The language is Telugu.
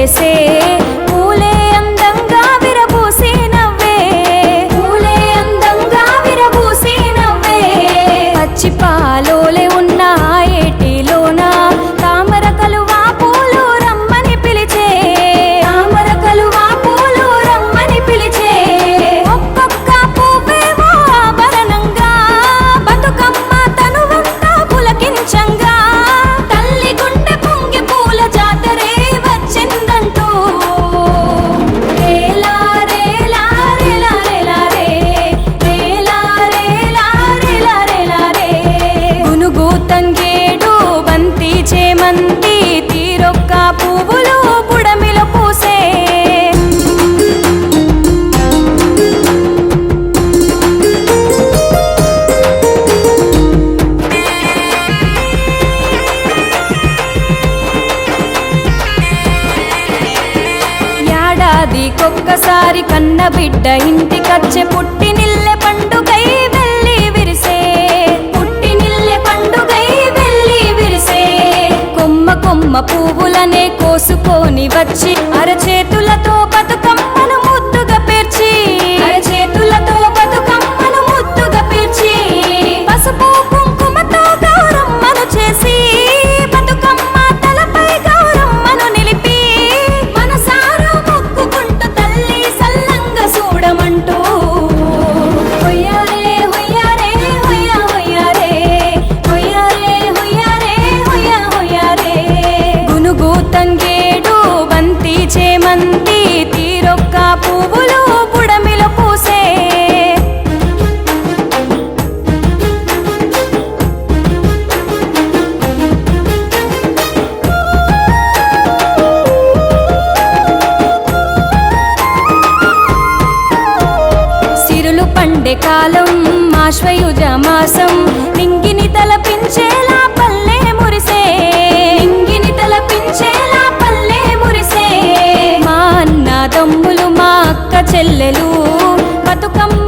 పూలేసే పూలే అందంగా విరబూసి నవ్వే పూలే అందంగా విరబూసి నవ్వే పచ్చి పాలోలే ఉన్న ఏటిలోన తామర కలువా పూలు రమ్మని పిలిచే తామర కలువా పూలు రమ్మని పిలిచే ఒక్కొక్క పువ్వేమో ఆభరణంగా బతుకమ్మ తనువంతా పులకించంగా తల్లి గుండె పొంగి పూల జాతరే వచ్చిందంటూ రేలా రేలా రేలా రేలా రే రేలా రేలా రేలా రేలా రే గునుగు తంగేడు బంతి చేమంతి తీరొక్క పువ్వులు బుడమిలో పూసే ఏడాదికొక్కసారి కన్న బిడ్డ ఇంటికచ్చే పుట్టినిల్లె పండుగై వెళ్ళి విరిసే పుట్టినిల్లె పండుగై వెళ్ళి విరిసే కొమ్మ కొమ్మ పువ్వులనే కోసుకొని వచ్చి అరచేతులతో బతుకమ్మను ముద్దుగా పేర్చి అరచేతులతో బతుకమ్మను ముద్దుగా పేర్చి పసుపు కుంకుమతో గౌరమ్మను చేసి బతుకమ్మ తలపై గౌరమ్మను నిలిపి మనసారా మొక్కుకుంటూ తల్లి సల్లంగా చూడమంటూ హొయ్యారే హొయ్యారే హొయ్యా హొయ్యారే హొయ్యారే హొయ్యారే హొయ్యా హొయ్యారే గునుగు తంగేడు బంతి చేమంతి తీరొక్క పువ్వులు బుడమిలో పూసే సిరులు పండే కాలం ఆశ్వయుజ మాసం నింగిని తలపించేలా పల్లె మురిసే నింగిని తలపించేలా పల్లె మురిసే మా అన్న తమ్ములు మా అక్క చెల్లెలు బతుకమ్మ